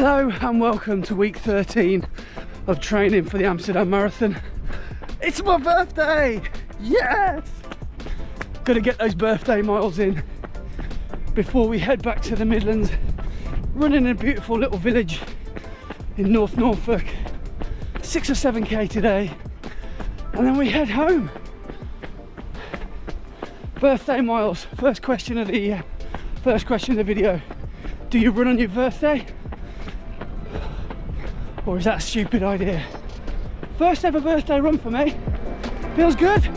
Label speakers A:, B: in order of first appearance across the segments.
A: Hello and welcome to week 13 of training for the Amsterdam Marathon. It's my birthday! Yes! Gotta get those birthday miles in before we head back to the Midlands. Running in a beautiful little village in North Norfolk. 6 or 7k today, and then we head home. Birthday miles. First question of the video. Do you run on your birthday? Or is that a stupid idea? First ever birthday run for me. Feels good.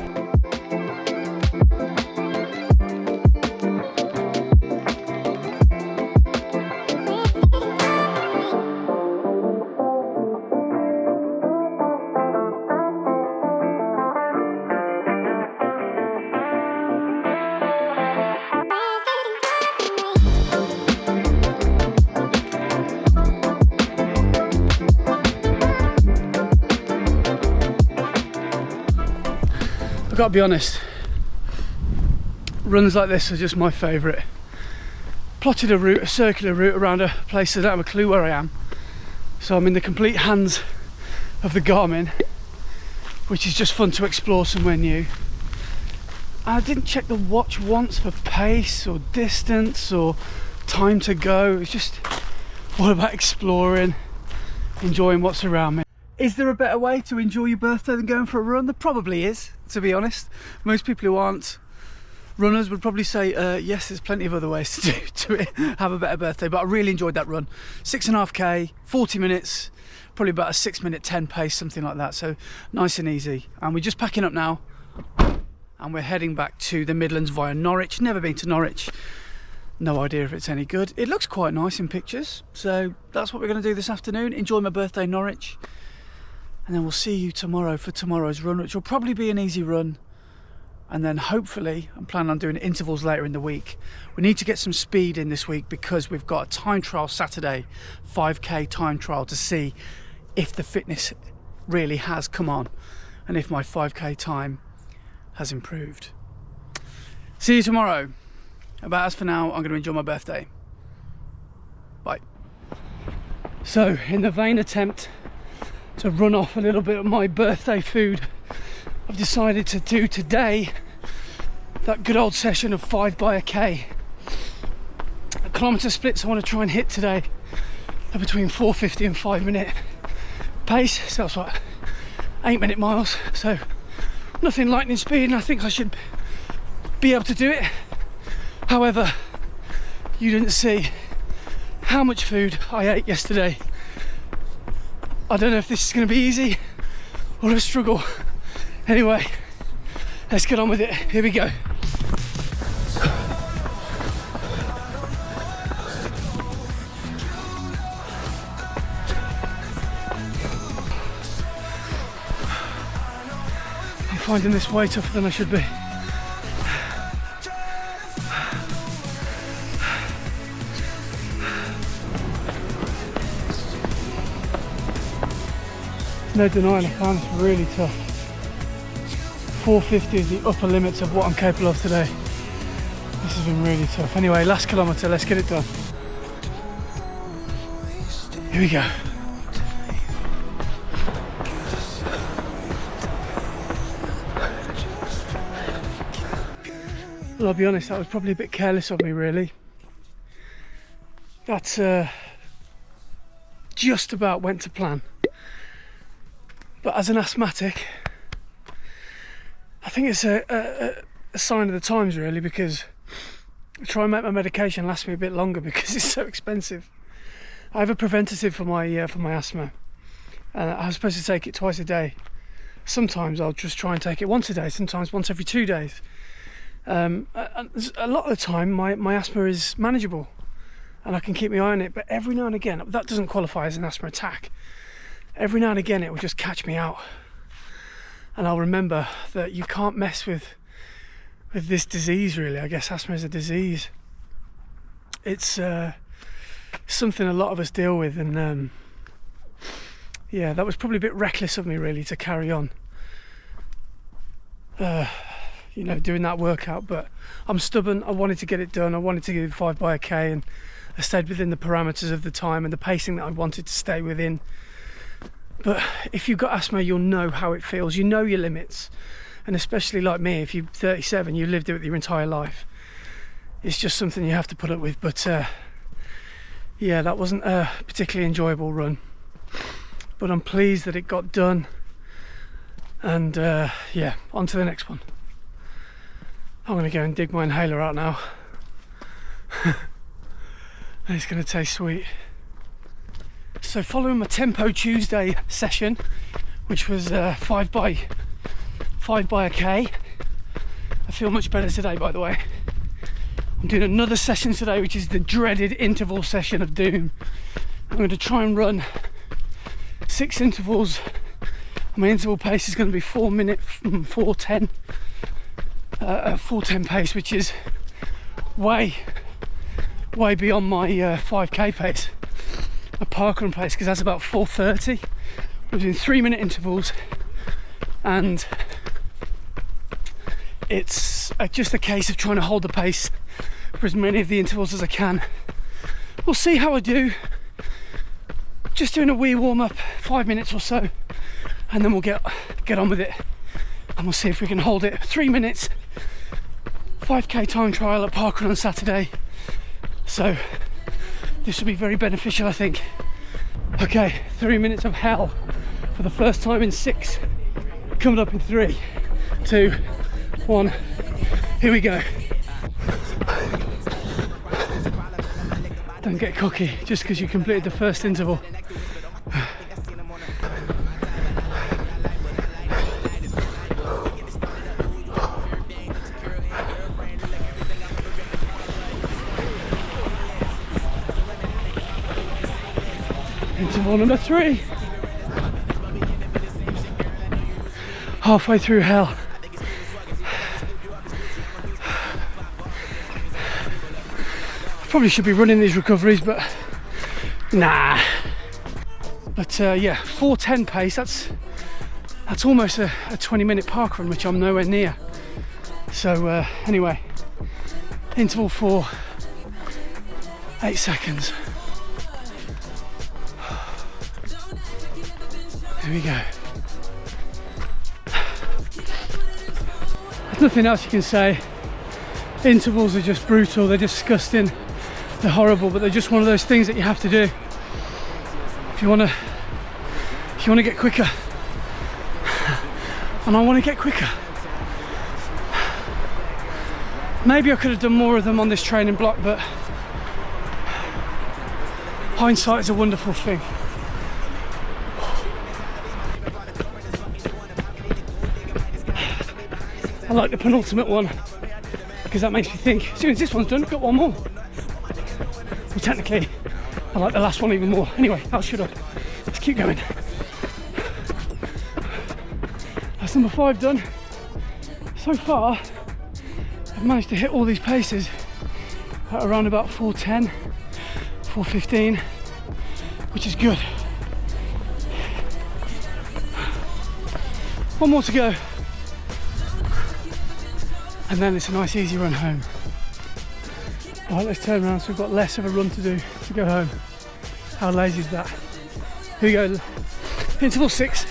A: I've got to be honest, runs like this are just my favourite. Plotted a route, a circular route around a place that I don't have a clue where I am. So I'm in the complete hands of the Garmin, which is just fun to explore somewhere new. And I didn't check the watch once for pace or distance or time to go. It's just all about exploring, enjoying what's around me. Is there a better way to enjoy your birthday than going for a run? There probably is, to be honest. Most people who aren't runners would probably say, yes, there's plenty of other ways to have a better birthday, but I really enjoyed that run. 6.5k, 40 minutes, probably about a 6:10 pace, something like that. So nice and easy. And we're just packing up now, and we're heading back to the Midlands via Norwich. Never been to Norwich. No idea if it's any good. It looks quite nice in pictures. So that's what we're going to do this afternoon. Enjoy my birthday in Norwich. And then we'll see you tomorrow for tomorrow's run, which will probably be an easy run. And then hopefully, I'm planning on doing intervals later in the week. We need to get some speed in this week because we've got a time trial Saturday, 5k time trial, to see if the fitness really has come on and if my 5k time has improved. See you tomorrow. But as for now, I'm going to enjoy my birthday. Bye. So, in the vain attempt to run off a little bit of my birthday food, I've decided to do today that good old session of 5 by a K. The kilometre splits I want to try and hit today are between 4:50 and 5-minute pace, so that's what, 8-minute miles, so nothing lightning speed, and I think I should be able to do it. However, you didn't see how much food I ate yesterday. I don't know if this is going to be easy or a struggle. Anyway, let's get on with it. Here we go. I'm finding this way tougher than I should be. No denying, I found this really tough. 450 is the upper limits of what I'm capable of today. This has been really tough. Anyway, last kilometre, let's get it done. Here we go. Well, I'll be honest, that was probably a bit careless of me, really. That's just about went to plan. But as an asthmatic, I think it's a sign of the times, really, because I try and make my medication last me a bit longer because it's so expensive. I have a preventative for my asthma. I'm supposed to take it twice a day. Sometimes I'll just try and take it once a day, sometimes once every 2 days. A lot of the time my asthma is manageable and I can keep my eye on it, but every now and again, that doesn't qualify as an asthma attack. Every now and again it will just catch me out, and I'll remember that you can't mess with this disease, really. I guess asthma is a disease. It's something a lot of us deal with, and yeah, that was probably a bit reckless of me, really, to carry on you know, doing that workout, but I'm stubborn. I wanted to get it done. I wanted to do 5 by a K, and I stayed within the parameters of the time and the pacing that I wanted to stay within. But if you've got asthma, you'll know how it feels. You know your limits. And especially like me, if you're 37, you lived it your entire life. It's just something you have to put up with. But yeah, that wasn't a particularly enjoyable run. But I'm pleased that it got done. And yeah, on to the next one. I'm going to go and dig my inhaler out now. And it's going to taste sweet. So following my Tempo Tuesday session, which was 5 by a K, I feel much better today, by the way. I'm doing another session today, which is the dreaded interval session of doom. I'm going to try and run 6 intervals. My interval pace is going to be 4 minutes, 4:10. 4:10 pace, which is way beyond my 5k pace, a parkrun pace, because that's about 4:30. I'm doing 3-minute intervals, and it's just a case of trying to hold the pace for as many of the intervals as I can. We'll see how I do. Just doing a wee warm-up, 5 minutes or so, and then we'll get on with it, and we'll see if we can hold it. 3 minutes, 5k time trial at parkrun on Saturday, so this will be very beneficial, I think. Okay, 3 minutes of hell for the first time in 6, coming up in 3, 2, 1, here we go. Don't get cocky just because you completed the first interval. Interval number 3. Halfway through hell. Probably should be running these recoveries, but nah. But yeah, 4:10 pace, that's almost a 20-minute parkrun, which I'm nowhere near. So anyway, interval 4, 8 seconds. Here we go. There's nothing else you can say. Intervals are just brutal, they're disgusting, they're horrible, but they're just one of those things that you have to do if you want to get quicker. And I want to get quicker. Maybe I could have done more of them on this training block, but hindsight is a wonderful thing. I like the penultimate one because that makes me think, as soon as this one's done, I've got one more. Well, technically, I like the last one even more. Anyway, I'll shut up. Let's keep going. That's number 5 done. So far, I've managed to hit all these paces at around about 4:10, 4:15, which is good. One more to go. And then it's a nice easy run home. Alright, let's turn around so we've got less of a run to do to go home. How lazy is that? Here we go, interval 6.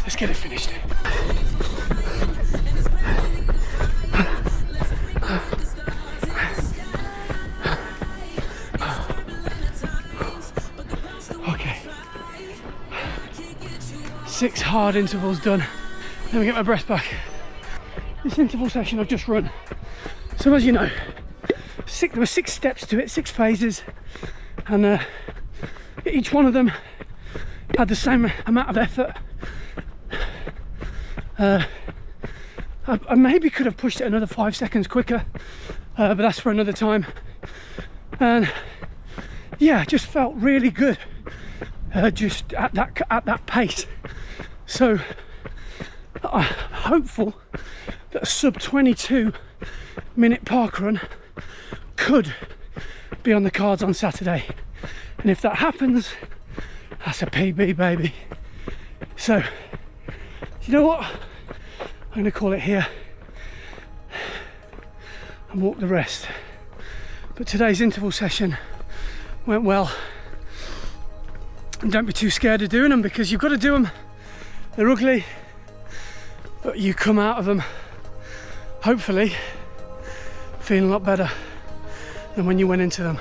A: Let's get it finished. Okay. 6 hard intervals done. Let me get my breath back. This interval session I've just run. So as you know, there were 6 steps to it, 6 phases, and each one of them had the same amount of effort. I maybe could have pushed it another 5 seconds quicker, but that's for another time. And yeah, it just felt really good, just at that pace. So I'm hopeful that a sub 22-minute parkrun could be on the cards on Saturday, and if that happens, that's a PB, baby. So you know what, I'm going to call it here and walk the rest. But today's interval session went well. And don't be too scared of doing them, because you've got to do them. They're ugly, but you come out of them, hopefully, feeling a lot better than when you went into them.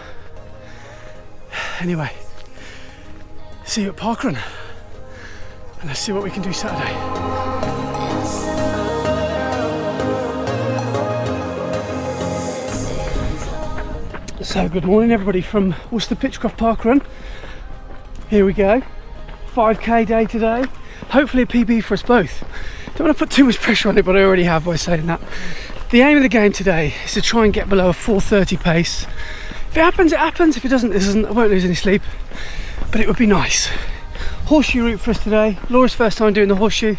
A: Anyway, see you at Parkrun, and let's see what we can do Saturday. So good morning everybody from Worcester Pitchcroft Parkrun. Here we go, 5k day today, hopefully a PB for us both. Don't want to put too much pressure on it, but I already have by saying that. The aim of the game today is to try and get below a 4:30 pace. If it happens, it happens. If it doesn't, it doesn't. I won't lose any sleep, but it would be nice. Horseshoe route for us today. Laura's first time doing the horseshoe.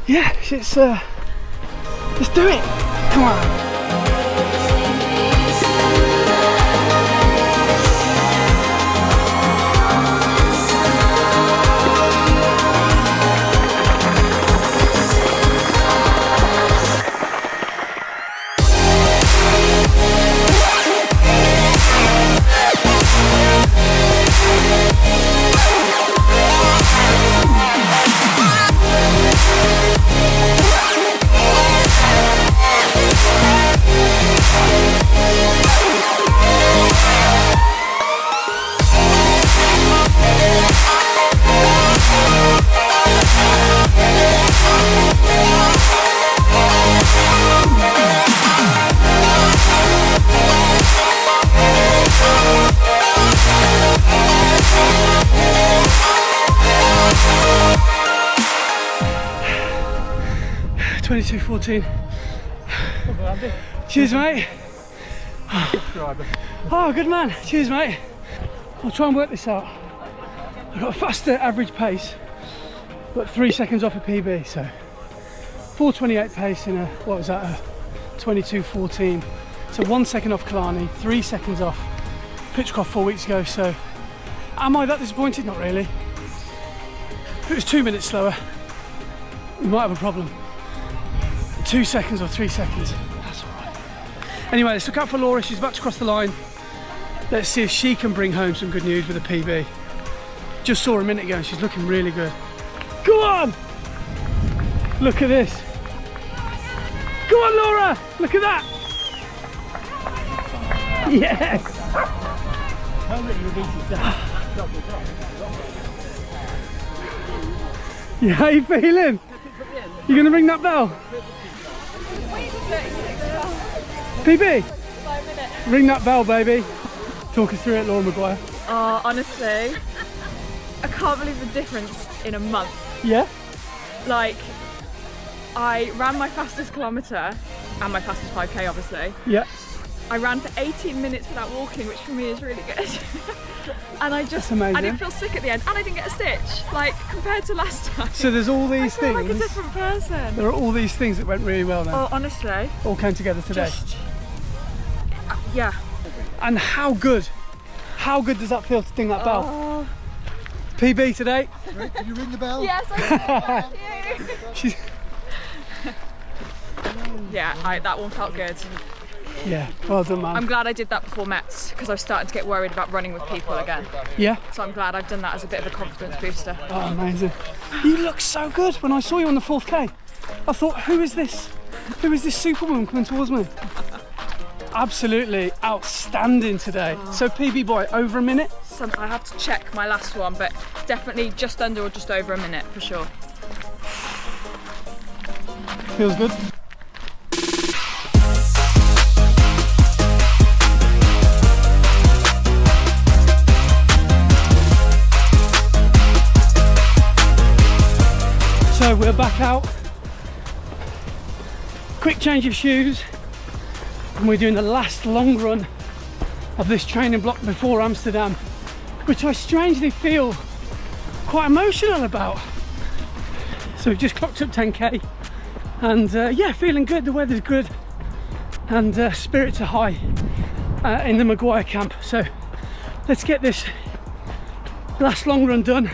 A: Yeah, let's do it. Come on. 22:14. Cheers, mate. Oh, good man. Cheers, mate. I'll try and work this out. I've got a faster average pace, but 3 seconds off a PB, so 4:28 pace in a, what was that, a 22:14. So 1 second off Killarney, 3 seconds off Pitchcroft 4 weeks ago. So am I that disappointed? Not really. If it was 2 minutes slower, we might have a problem. 2 seconds or 3 seconds, that's all right. Anyway, let's look out for Laura. She's about to cross the line. Let's see if she can bring home some good news with a PB. Just saw her a minute ago and she's looking really good. Go on! Look at this. Go on, Laura! Look at that! Yes! Yeah, how you feeling? You gonna ring that bell? PB?
B: 5 minutes.
A: Ring that bell, baby. Talk us through it, Laura Maguire.
B: Oh, honestly, I can't believe the difference in a month.
A: Yeah?
B: Like, I ran my fastest kilometre and my fastest 5k, obviously.
A: Yeah.
B: I ran for 18 minutes without walking, which for me is really good. And I didn't feel sick at the end, and I didn't get a stitch, like, compared to last time.
A: So there's all these
B: I feel
A: things.
B: like a different person.
A: There are all these things that went really well then.
B: Oh, honestly.
A: All came together today.
B: Yeah.
A: And how good does that feel to ding that bell?
B: Oh.
A: PB today.
C: Did you ring the bell?
B: Yes, I did. Yeah, that one felt good.
A: Yeah, well done, man.
B: I'm glad I did that before Mets, because I was starting to get worried about running with people again.
A: Yeah?
B: So I'm glad I've done that as a bit of a confidence booster.
A: Oh, amazing. You look so good. When I saw you on the 4th K, I thought, who is this? Who is this superwoman coming towards me? Absolutely outstanding today. So PB boy, over a minute?
B: I have to check my last one, but definitely just under or just over a minute for sure.
A: Feels good. So we're back out. Quick change of shoes. And we're doing the last long run of this training block before Amsterdam, which I strangely feel quite emotional about. So we've just clocked up 10k and yeah, feeling good. The weather's good and spirits are high in the Maguire camp. So let's get this last long run done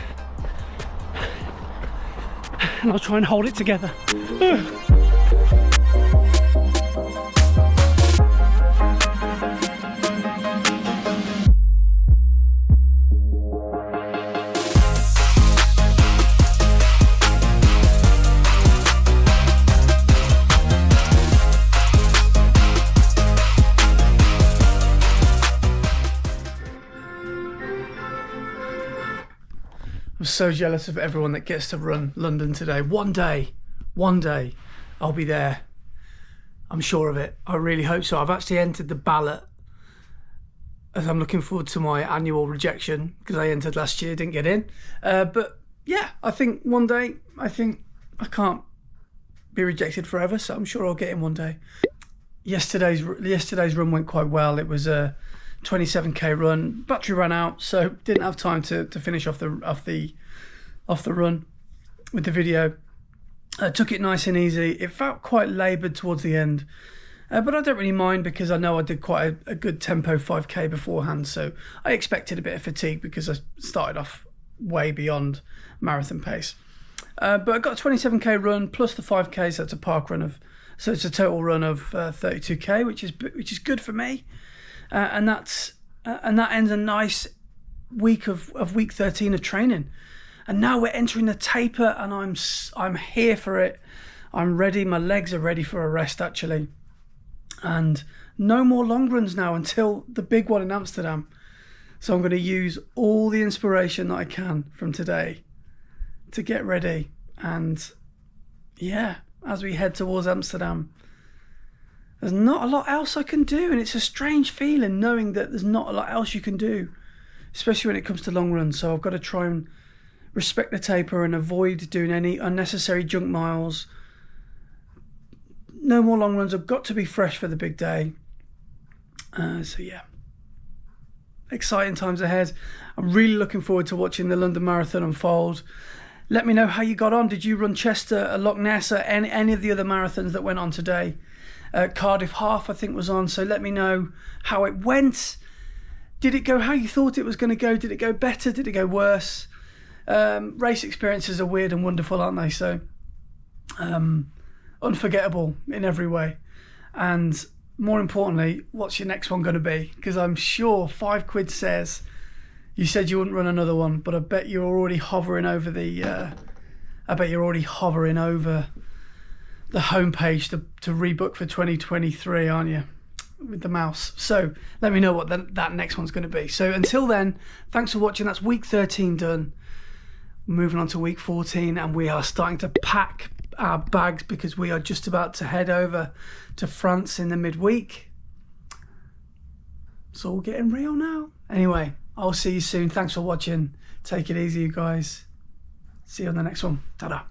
A: and I'll try and hold it together. so jealous of everyone that gets to run London today. One day I'll be there. I'm sure of it. I really hope so. I've actually entered the ballot as I'm looking forward to my annual rejection, because I entered last year, didn't get in. But yeah, I think one day, I can't be rejected forever, so I'm sure I'll get in one day. Yesterday's run went quite well. It was a 27k run. Battery ran out, so didn't have time to finish off the run with the video. Took it nice and easy. It felt quite laboured towards the end, but I don't really mind, because I know I did quite a good tempo 5k beforehand, so I expected a bit of fatigue because I started off way beyond marathon pace. But I got a 27k run plus the 5k, so it's a park run so it's a total run of 32k, which is good for me, and that ends a nice week of week 13 of training. And now we're entering the taper, and I'm here for it. I'm ready. My legs are ready for a rest, actually. And no more long runs now until the big one in Amsterdam. So I'm going to use all the inspiration that I can from today to get ready. And yeah, as we head towards Amsterdam, there's not a lot else I can do. And it's a strange feeling knowing that there's not a lot else you can do, especially when it comes to long runs. So I've got to try and respect the taper and avoid doing any unnecessary junk miles. No more long runs. I've got to be fresh for the big day. So yeah, exciting times ahead. I'm really looking forward to watching the London Marathon unfold. Let me know how you got on. Did you run Chester, Loch Ness, or any of the other marathons that went on today? Cardiff Half, I think, was on. So let me know how it went. Did it go how you thought it was going to go? Did it go better? Did it go worse? Race experiences are weird and wonderful, aren't they? So unforgettable in every way. And more importantly, what's your next one going to be? Because I'm sure £5 says you said you wouldn't run another one, but I bet you're already hovering over the homepage to rebook for 2023, aren't you, with the mouse? So let me know what that next one's going to be. So until then, thanks for watching. That's week 13 done. Moving on to week 14, and we are starting to pack our bags because we are just about to head over to France in the midweek. It's all getting real now. Anyway, I'll see you soon. Thanks for watching. Take it easy, you guys. See you on the next one. Ta-da.